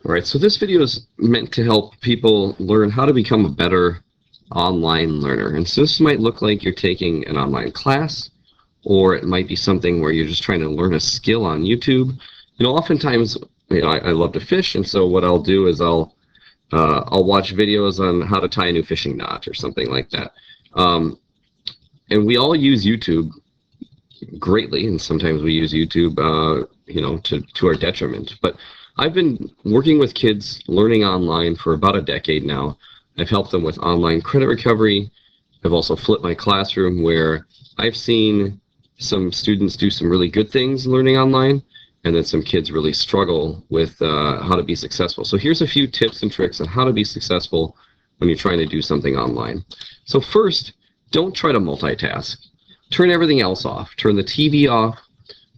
All right, so this video is meant to help people learn how to become a better online learner. And so this might look like you're taking an online class, or it might be something where you're just trying to learn a skill on YouTube. Oftentimes, I love to fish, and so what I'll do is I'll watch videos on how to tie a new fishing knot or something like that. And we all use YouTube greatly, and sometimes we use YouTube, to our detriment. But I've been working with kids learning online for about a decade now. I've helped them with online credit recovery. I've also flipped my classroom where I've seen some students do some really good things learning online, and then some kids really struggle with how to be successful. So here's a few tips and tricks on how to be successful when you're trying to do something online. So first, don't try to multitask. Turn everything else off. Turn the TV off.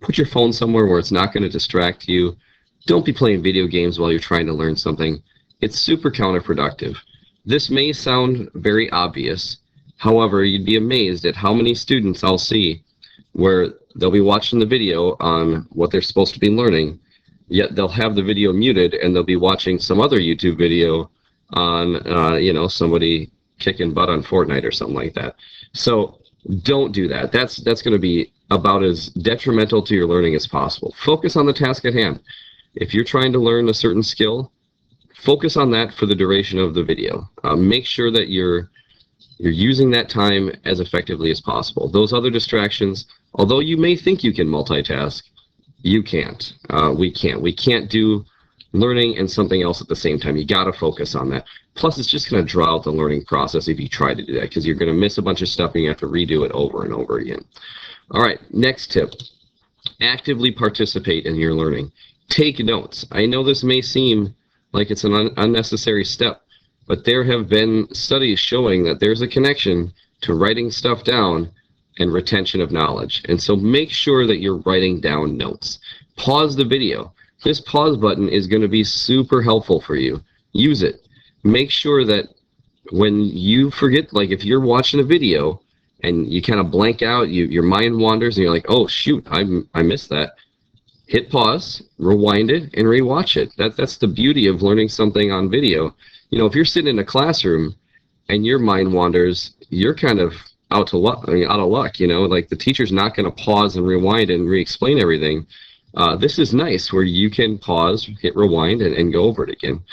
Put your phone somewhere where it's not going to distract you. Don't be playing video games while you're trying to learn something. It's super counterproductive. This may sound very obvious. However, you'd be amazed at how many students I'll see where they'll be watching the video on what they're supposed to be learning, yet they'll have the video muted and they'll be watching some other YouTube video on, somebody kicking butt on Fortnite or something like that. So don't do that. That's going to be about as detrimental to your learning as possible. Focus on the task at hand. If you're trying to learn a certain skill, focus on that for the duration of the video. Make sure that you're using that time as effectively as possible. Those other distractions, although you may think you can multitask, you can't. We can't. We can't do learning and something else at the same time. You got to focus on that. Plus, it's just going to draw out the learning process if you try to do that, because you're going to miss a bunch of stuff and you have to redo it over and over again. All right, next tip. Actively participate in your learning. Take notes. I know this may seem like it's an unnecessary step, but there have been studies showing that there's a connection to writing stuff down and retention of knowledge. And so make sure that you're writing down notes. Pause the video. This pause button is going to be super helpful for you. Use it. Make sure that when you forget, like if you're watching a video and you kind of blank out, your mind wanders and you're like, oh shoot, I missed that. Hit pause, rewind it, and rewatch it. That's the beauty of learning something on video. If you're sitting in a classroom and your mind wanders, you're kind of out of luck. Like the teacher's not going to pause and rewind and re-explain everything. This is nice where you can pause, hit rewind, and go over it again.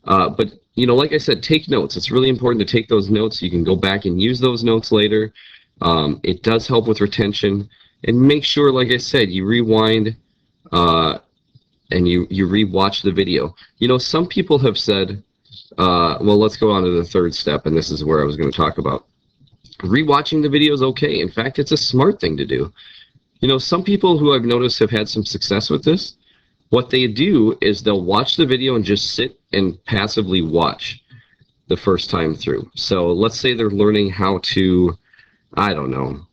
But like I said, take notes. It's really important to take those notes. You can go back and use those notes later. It does help with retention. And make sure, like I said, you rewind and you rewatch the video. Some people have said, well, let's go on to the third step, and this is where I was going to talk about. Rewatching the video is okay. In fact, it's a smart thing to do. Some people who I've noticed have had some success with this. What they do is they'll watch the video and just sit and passively watch the first time through. So let's say they're learning how to, I don't know,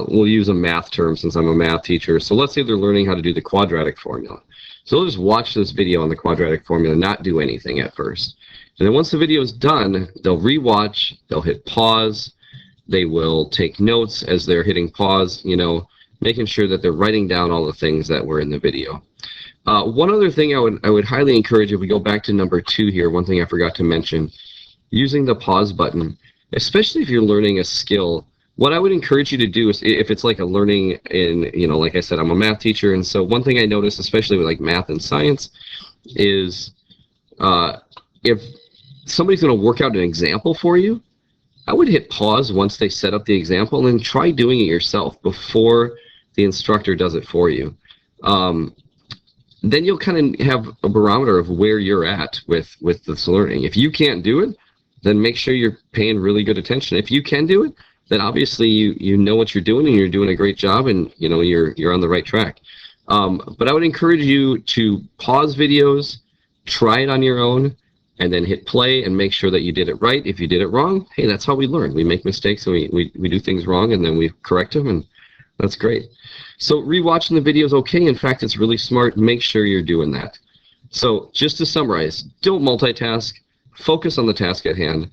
we'll use a math term since I'm a math teacher. So let's say they're learning how to do the quadratic formula. So they'll just watch this video on the quadratic formula, not do anything at first. And then once the video is done, they'll rewatch, they'll hit pause, they will take notes as they're hitting pause, making sure that they're writing down all the things that were in the video. One other thing I would highly encourage, if we go back to number 2 here, one thing I forgot to mention, using the pause button, especially if you're learning a skill. What I would encourage you to do is, if it's like a learning in, like I said, I'm a math teacher, and so one thing I noticed, especially with like math and science, is if somebody's going to work out an example for you, I would hit pause once they set up the example and then try doing it yourself before the instructor does it for you. Then you'll kind of have a barometer of where you're at with this learning. If you can't do it, then make sure you're paying really good attention. If you can do it, then obviously you know what you're doing and you're doing a great job, and you're on the right track. But I would encourage you to pause videos, try it on your own, and then hit play and make sure that you did it right. If you did it wrong, hey, that's how we learn. We make mistakes and we do things wrong, and then we correct them, and that's great. So rewatching the video is okay. In fact, it's really smart. Make sure you're doing that. So just to summarize, don't multitask. Focus on the task at hand.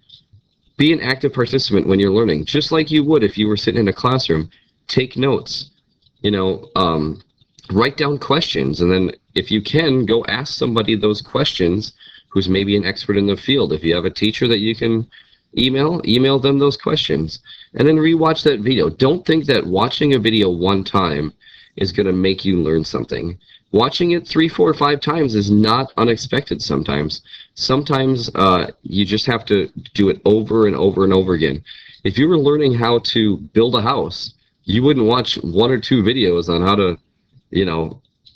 Be an active participant when you're learning, just like you would if you were sitting in a classroom. Take notes. Write down questions, and then if you can, go ask somebody those questions who's maybe an expert in the field. If you have a teacher that you can email them those questions, and then rewatch that video. Don't think that watching a video one time is going to make you learn something. Watching it 3, 4, 5 times is not unexpected sometimes. Sometimes you just have to do it over and over and over again. If you were learning how to build a house, you wouldn't watch 1 or 2 videos on how to,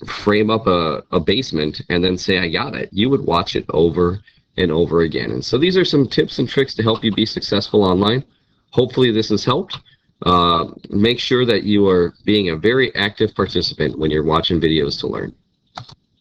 frame up a basement and then say, I got it. You would watch it over and over again. And so these are some tips and tricks to help you be successful online. Hopefully this has helped. Make sure that you are being a very active participant when you're watching videos to learn.